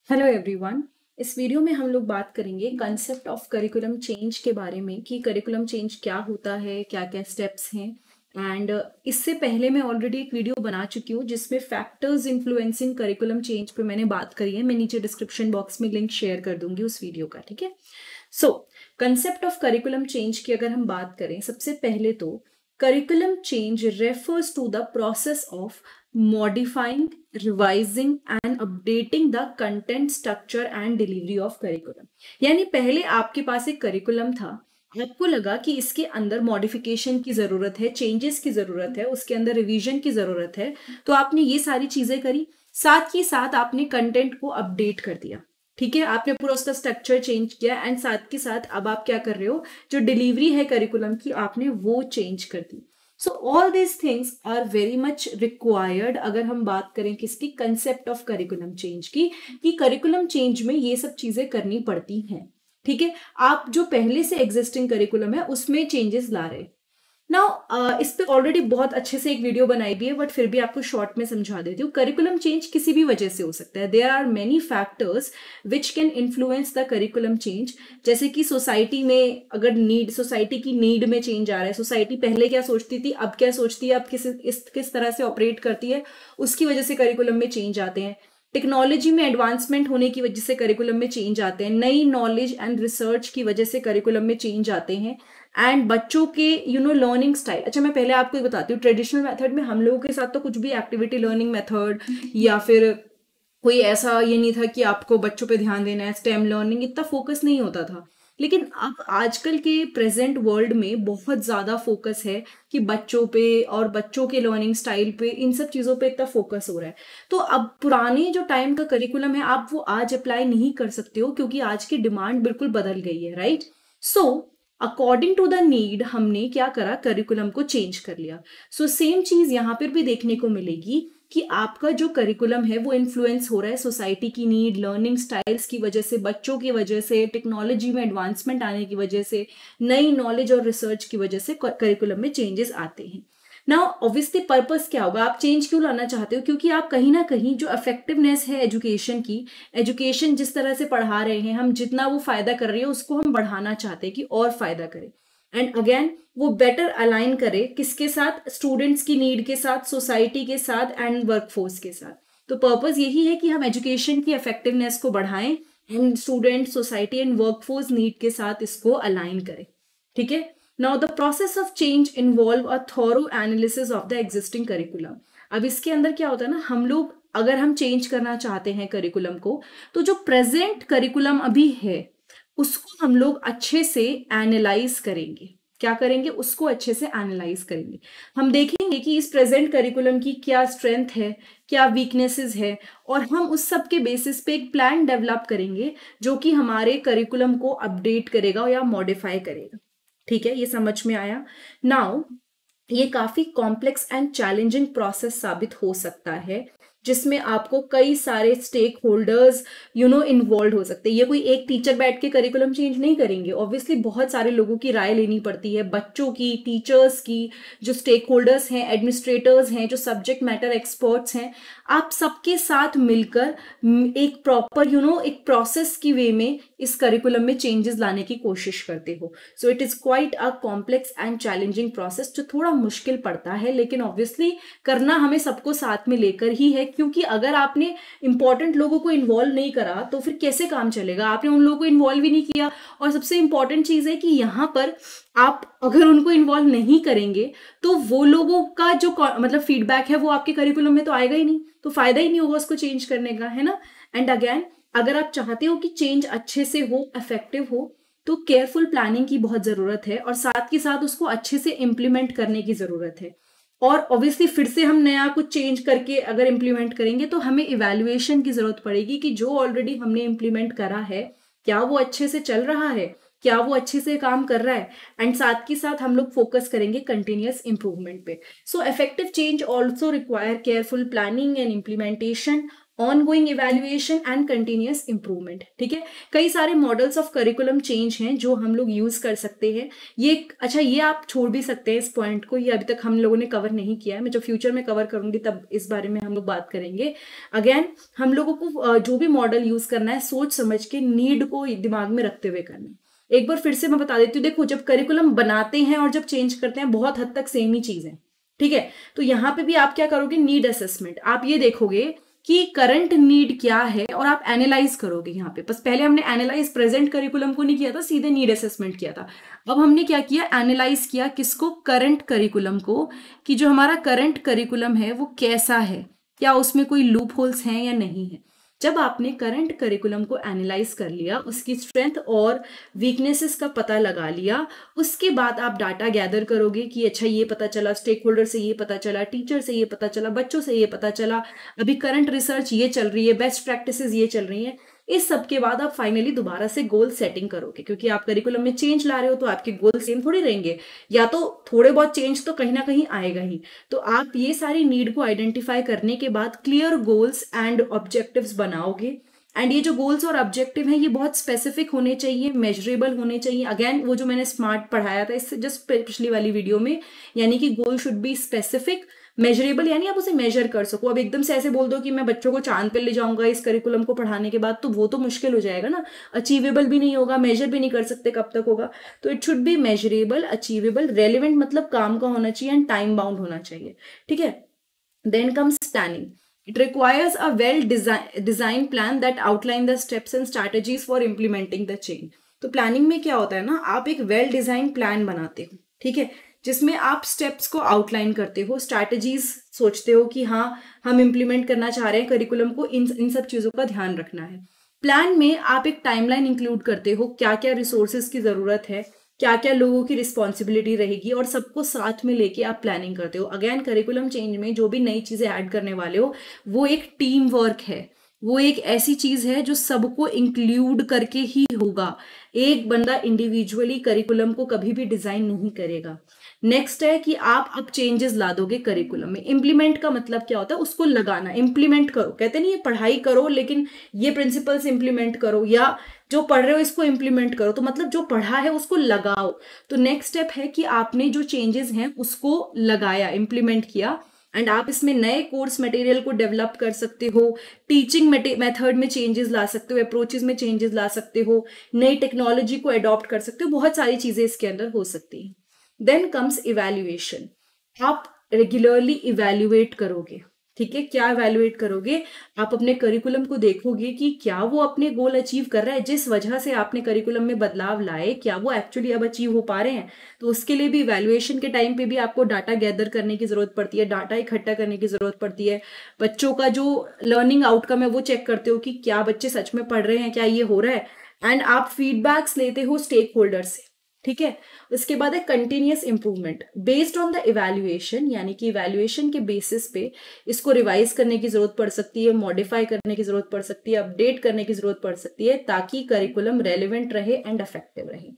Hello everyone. इस video में हम लोग बात करेंगे कंसेप्ट ऑफ करिकुलम चेंज के बारे में कि करिकुलम चेंज क्या होता है, क्या क्या स्टेप्स हैं। एंड इससे पहले मैं ऑलरेडी एक वीडियो बना चुकी हूँ जिसमें फैक्टर्स इन्फ्लुएंसिंग करिकुलम चेंज पे मैंने बात करी है। मैं नीचे डिस्क्रिप्शन बॉक्स में लिंक शेयर कर दूंगी उस वीडियो का, ठीक है। So concept of curriculum change की अगर हम बात करें, सबसे पहले तो curriculum change refers to the process of modifying, revising and updating the content structure and delivery of curriculum। यानी पहले आपके पास एक करिकुलम था, आपको लगा कि इसके अंदर मॉडिफिकेशन की जरूरत है, चेंजेस की जरूरत है, उसके अंदर रिवीजन की जरूरत है, तो आपने ये सारी चीजें करी। साथ ही साथ आपने कंटेंट को अपडेट कर दिया, ठीक है। आपने पूरा उसका स्ट्रक्चर चेंज किया एंड साथ के साथ अब आप क्या कर रहे हो, जो डिलीवरी है करिकुलम की आपने वो चेंज कर दी। So all these things are very much required अगर हम बात करें किसकी, कंसेप्ट ऑफ करिकुलम चेंज की, कि करिकुलम चेंज में ये सब चीजें करनी पड़ती हैं, ठीक है। आप जो पहले से एग्जिस्टिंग करिकुलम है उसमें चेंजेस ला रहे। नाउ इस पे ऑलरेडी बहुत अच्छे से एक वीडियो बनाई भी है, बट फिर भी आपको शॉर्ट में समझा देती हूँ। करिकुलम चेंज किसी भी वजह से हो सकता है। There are many factors which can influence the curriculum change. जैसे कि सोसाइटी में अगर नीड, सोसाइटी की नीड में चेंज आ रहा है, सोसाइटी पहले क्या सोचती थी, अब क्या सोचती है, अब किस तरह से ऑपरेट करती है, उसकी वजह से करिकुलम में चेंज आते हैं। टेक्नोलॉजी में एडवांसमेंट होने की वजह से करिकुलम में चेंज आते हैं। नई नॉलेज एंड रिसर्च की वजह से करिकुलम में चेंज आते हैं। एंड बच्चों के लर्निंग स्टाइल। अच्छा, मैं पहले आपको बताती हूँ, ट्रेडिशनल मेथड में हम लोगों के साथ तो कुछ भी एक्टिविटी लर्निंग मेथड या फिर कोई ऐसा ये नहीं था कि आपको बच्चों पे ध्यान देना है, स्टेम लर्निंग इतना फोकस नहीं होता था। लेकिन अब आजकल के प्रेजेंट वर्ल्ड में बहुत ज्यादा फोकस है कि बच्चों पे और बच्चों के लर्निंग स्टाइल पे, इन सब चीजों पे इतना फोकस हो रहा है। तो अब पुराने जो टाइम का करिकुलम है आप वो आज अप्लाई नहीं कर सकते हो, क्योंकि आज की डिमांड बिल्कुल बदल गई है, right. So according to the need हमने क्या करा, करिकुलम को चेंज कर लिया। सो सेम चीज यहां पर भी देखने को मिलेगी कि आपका जो करिकुलम है वो इन्फ्लुएंस हो रहा है सोसाइटी की नीड, लर्निंग स्टाइल्स की वजह से, बच्चों की वजह से, टेक्नोलॉजी में एडवांसमेंट आने की वजह से, नई नॉलेज और रिसर्च की वजह से करिकुलम में चेंजेस आते हैं। नाउ ऑब्वियसली पर्पस क्या होगा, आप चेंज क्यों लाना चाहते हो, क्योंकि आप कहीं ना कहीं जो इफेक्टिवनेस है एजुकेशन की, एजुकेशन जिस तरह से पढ़ा रहे हैं हम, जितना वो फायदा कर रही है उसको हम बढ़ाना चाहते हैं कि और फायदा करें। एंड अगेन वो बेटर अलाइन करे किसके साथ, स्टूडेंट्स की नीड के साथ, सोसाइटी के साथ एंड वर्कफोर्स के साथ। तो पर्पस यही है कि हम एजुकेशन की इफेक्टिवनेस को बढ़ाएं and student, society and workforce need के साथ इसको अलाइन करें, ठीक है। Now the process of change involve a thorough analysis of the existing curriculum. अब इसके अंदर क्या होता है ना, हम लोग अगर हम चेंज करना चाहते हैं करिकुलम को, तो जो प्रेजेंट करिकुलम अभी है उसको हम लोग अच्छे से एनालाइज करेंगे। क्या करेंगे, उसको अच्छे से एनालाइज करेंगे। हम देखेंगे कि इस प्रेजेंट करिकुलम की क्या स्ट्रेंथ है, क्या वीकनेसेस है, और हम उस सब के बेसिस पे एक प्लान डेवलप करेंगे जो कि हमारे करिकुलम को अपडेट करेगा या मॉडिफाई करेगा, ठीक है। ये समझ में आया। नाउ ये काफी कॉम्प्लेक्स एंड चैलेंजिंग प्रोसेस साबित हो सकता है, जिसमें आपको कई सारे स्टेक होल्डर्स इन्वॉल्व हो सकते हैं। ये कोई एक टीचर बैठ के करिकुलम चेंज नहीं करेंगे, ऑब्वियसली बहुत सारे लोगों की राय लेनी पड़ती है, बच्चों की, टीचर्स की, जो स्टेक होल्डर्स हैं, एडमिनिस्ट्रेटर्स हैं, जो सब्जेक्ट मैटर एक्सपर्ट्स हैं, आप सबके साथ मिलकर एक प्रॉपर एक प्रोसेस की वे में इस करिकुलम में चेंजेस लाने की कोशिश करते हो। So it is quite a complex and challenging process, जो थोड़ा मुश्किल पड़ता है, लेकिन ऑब्वियसली करना हमें सबको साथ में लेकर ही है, क्योंकि अगर आपने इंपॉर्टेंट लोगों को इन्वॉल्व नहीं करा तो फिर कैसे काम चलेगा। आपने उन लोगों को इन्वॉल्व ही नहीं किया, और सबसे इंपॉर्टेंट चीज है कि यहाँ पर आप अगर उनको इन्वॉल्व नहीं करेंगे तो वो लोगों का जो मतलब फीडबैक है वो आपके करिकुलम में तो आएगा ही नहीं, तो फायदा ही नहीं होगा उसको चेंज करने का, है ना। एंड अगेन अगर आप चाहते हो कि चेंज अच्छे से हो, इफेक्टिव हो, तो केयरफुल प्लानिंग की बहुत जरूरत है, और साथ के साथ उसको अच्छे से इंप्लीमेंट करने की जरूरत है। और ऑब्वियसली फिर से हम नया कुछ चेंज करके अगर इंप्लीमेंट करेंगे तो हमें इवैल्यूएशन की जरूरत पड़ेगी कि जो ऑलरेडी हमने इंप्लीमेंट करा है क्या वो अच्छे से चल रहा है, क्या वो अच्छे से काम कर रहा है। एंड साथ के साथ हम लोग फोकस करेंगे कंटिन्यूअस इंप्रूवमेंट पे। So effective change also require careful planning and implementation ongoing evaluation and continuous improvement. ठीक है, कई सारे मॉडल्स ऑफ करिकुलम चेंज हैं जो हम लोग यूज कर सकते हैं। ये अच्छा, ये आप छोड़ भी सकते हैं इस पॉइंट को, ये अभी तक हम लोगों ने कवर नहीं किया है। मैं जब फ्यूचर में कवर करूंगी तब इस बारे में हम लोग बात करेंगे। अगेन, हम लोगों को जो भी मॉडल यूज करना है सोच समझ के, नीड को दिमाग में रखते हुए करना है। एक बार फिर से मैं बता देती हूँ, देखो जब करिकुलम बनाते हैं और जब चेंज करते हैं बहुत हद तक सेम ही चीज है। ठीक है, तो यहाँ पे भी आप क्या करोगे, नीड असेसमेंट। आप ये देखोगे कि करंट नीड क्या है और आप एनालाइज करोगे। यहाँ पे बस पहले हमने एनालाइज प्रेजेंट करिकुलम को नहीं किया था, सीधे नीड असेसमेंट किया था। अब हमने क्या किया, एनालाइज किया किसको, करंट करिकुलम को, कि जो हमारा करंट करिकुलम है वो कैसा है, क्या उसमें कोई लूप होल्स हैं या नहीं है। जब आपने करंट करिकुलम को एनालाइज कर लिया, उसकी स्ट्रेंथ और वीकनेसेस का पता लगा लिया, उसके बाद आप डाटा गैदर करोगे कि अच्छा ये पता चला, स्टेक होल्डर से ये पता चला, टीचर से ये पता चला, बच्चों से ये पता चला, अभी करंट रिसर्च ये चल रही है, बेस्ट प्रैक्टिसेस ये चल रही है। इस सब के बाद आप फाइनली दोबारा से गोल सेटिंग करोगे, क्योंकि आप करिकुलम में चेंज ला रहे हो तो आपके गोल सेम थोड़ी रहेंगे, या तो थोड़े बहुत चेंज तो कहीं ना कहीं आएगा ही। तो आप ये सारी नीड को आइडेंटिफाई करने के बाद क्लियर गोल्स एंड ऑब्जेक्टिव्स बनाओगे। एंड ये जो गोल्स और ऑब्जेक्टिव हैं ये बहुत स्पेसिफिक होने चाहिए, मेजरेबल होने चाहिए। अगेन वो जो मैंने स्मार्ट पढ़ाया था इससे जस्ट पिछली वाली वीडियो में, यानी कि goal should be specific, measurable, यानी आप उसे मेजर कर सको। अब एकदम से ऐसे बोल दो कि मैं बच्चों को चांद पे ले जाऊंगा इस करिकुलम को पढ़ाने के बाद, तो वो तो मुश्किल हो जाएगा ना, अचीवेबल भी नहीं होगा, मेजर भी नहीं कर सकते, कब तक होगा। तो it should be measurable, achievable, relevant, मतलब काम का होना चाहिए, एंड टाइम बाउंड होना चाहिए। ठीक है, then comes planning. It requires a well-designed plan that outline the steps and strategies for implementing the change. तो प्लानिंग में क्या होता है ना, आप एक वेल डिजाइन प्लान बनाते हो, ठीक है, जिसमें आप स्टेप्स को आउटलाइन करते हो, स्ट्रैटेजीज सोचते हो कि हाँ हम इम्प्लीमेंट करना चाह रहे हैं करिकुलम को, इन सब चीजों का ध्यान रखना है। प्लान में आप एक टाइमलाइन इंक्लूड करते हो, क्या क्या रिसोर्सेज की जरूरत है, क्या क्या लोगों की रिस्पॉन्सिबिलिटी रहेगी, और सबको साथ में लेके आप प्लानिंग करते हो। अगेन, करिकुलम चेंज में जो भी नई चीजें ऐड करने वाले हो वो एक टीम वर्क है, वो एक ऐसी चीज है जो सबको इंक्लूड करके ही होगा। एक बंदा इंडिविजुअली करिकुलम को कभी भी डिजाइन नहीं करेगा। नेक्स्ट है कि आप अब चेंजेस ला दोगे करिकुलम में। इम्प्लीमेंट का मतलब क्या होता है, उसको लगाना, इम्प्लीमेंट करो। कहते नहीं ये पढ़ाई करो लेकिन ये प्रिंसिपल्स इम्प्लीमेंट करो, या जो पढ़ रहे हो इसको इम्प्लीमेंट करो, तो मतलब जो पढ़ा है उसको लगाओ। तो नेक्स्ट स्टेप है कि आपने जो चेंजेस हैं उसको लगाया, इम्प्लीमेंट किया, एंड आप इसमें नए कोर्स मटेरियल को डेवलप कर सकते हो, टीचिंग मेथड में चेंजेस ला सकते हो, अप्रोचेस में चेंजेस ला सकते हो, नई टेक्नोलॉजी को अडॉप्ट कर सकते हो, बहुत सारी चीजें इसके अंदर हो सकती हैं। Then comes evaluation. आप रेगुलरली इवैल्यूएट करोगे, ठीक है, क्या इवैल्यूएट करोगे, आप अपने करिकुलम को देखोगे कि क्या वो अपने गोल अचीव कर रहा है, जिस वजह से आपने करिकुलम में बदलाव लाए, क्या वो एक्चुअली अब अचीव हो पा रहे हैं। तो उसके लिए भी इवैल्यूएशन के टाइम पे भी आपको डाटा गैदर करने की जरूरत पड़ती है, डाटा इकट्ठा करने की जरूरत पड़ती है। बच्चों का जो लर्निंग आउटकम है वो चेक करते हो कि क्या बच्चे सच में पढ़ रहे हैं, क्या ये हो रहा है, एंड आप फीडबैक्स लेते हो स्टेक होल्डर से। ठीक है, उसके बाद है continuous improvement based on the evaluation, यानी कि इवैल्यूएशन के बेसिस पे इसको रिवाइज करने की जरूरत पड़ सकती है, मॉडिफाई करने की जरूरत पड़ सकती है, अपडेट करने की जरूरत पड़ सकती है, ताकि करिकुलम रेलिवेंट रहे एंड इफेक्टिव रहे।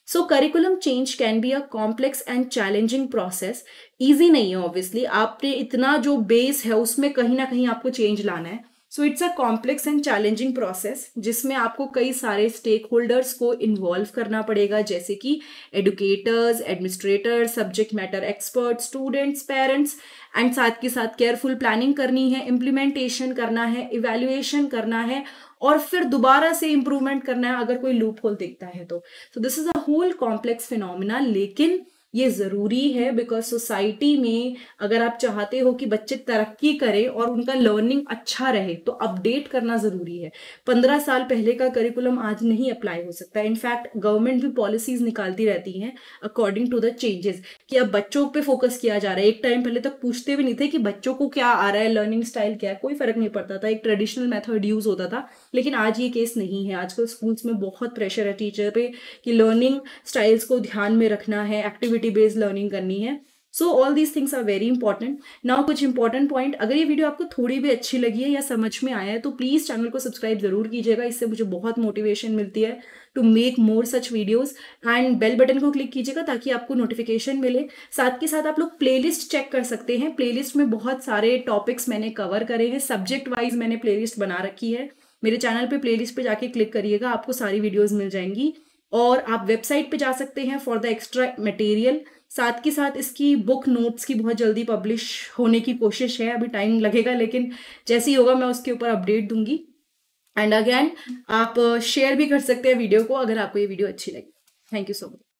So curriculum change can be a complex and challenging process. Easy नहीं है ऑब्वियसली, आपने इतना जो बेस है उसमें कहीं ना कहीं आपको चेंज लाना है। So it's a complex and challenging process, जिसमें आपको कई सारे स्टेक होल्डर्स को इन्वॉल्व करना पड़ेगा, जैसे कि educators, administrators, subject matter expert, students, parents, and साथ के साथ केयरफुल प्लानिंग करनी है, इम्प्लीमेंटेशन करना है, इवैल्यूएशन करना है, और फिर दोबारा से इंप्रूवमेंट करना है अगर कोई लूप होल दिखता है तो। So this is a whole complex phenomena, लेकिन ये जरूरी है बिकॉज सोसाइटी में अगर आप चाहते हो कि बच्चे तरक्की करें और उनका लर्निंग अच्छा रहे तो अपडेट करना जरूरी है। 15 साल पहले का करिकुलम आज नहीं अप्लाई हो सकता। इनफैक्ट गवर्नमेंट भी पॉलिसीज निकालती रहती हैं अकॉर्डिंग टू द चेंजेस, कि अब बच्चों पे फोकस किया जा रहा है। एक टाइम पहले तक पूछते भी नहीं थे कि बच्चों को क्या आ रहा है, लर्निंग स्टाइल क्या है, कोई फर्क नहीं पड़ता था, एक ट्रेडिशनल मेथड यूज होता था। लेकिन आज ये केस नहीं है। आजकल स्कूल्स में बहुत प्रेशर है टीचर पे कि लर्निंग स्टाइल्स को ध्यान में रखना है, एक्टिविटी बेस्ड लर्निंग करनी है। So all these things are very important. Now कुछ इंपॉर्टेंट पॉइंट, अगर ये वीडियो आपको थोड़ी भी अच्छी लगी है या समझ में आया है तो प्लीज़ चैनल को सब्सक्राइब जरूर कीजिएगा, इससे मुझे बहुत मोटिवेशन मिलती है to make more such videos. And bell button को क्लिक कीजिएगा ताकि आपको नोटिफिकेशन मिले। साथ के साथ आप लोग प्लेलिस्ट चेक कर सकते हैं, प्लेलिस्ट में बहुत सारे टॉपिक्स मैंने कवर करे हैं, सब्जेक्ट वाइज मैंने प्लेलिस्ट बना रखी है। मेरे चैनल पे प्लेलिस्ट पे जाके क्लिक करिएगा, आपको सारी वीडियोस मिल जाएंगी। और आप वेबसाइट पे जा सकते हैं फॉर द एक्स्ट्रा मटेरियल। साथ के साथ इसकी बुक नोट्स की बहुत जल्दी पब्लिश होने की कोशिश है, अभी टाइम लगेगा लेकिन जैसे ही होगा मैं उसके ऊपर अपडेट दूंगी। एंड अगेन आप शेयर भी कर सकते हैं वीडियो को अगर आपको ये वीडियो अच्छी लगी। Thank you so much.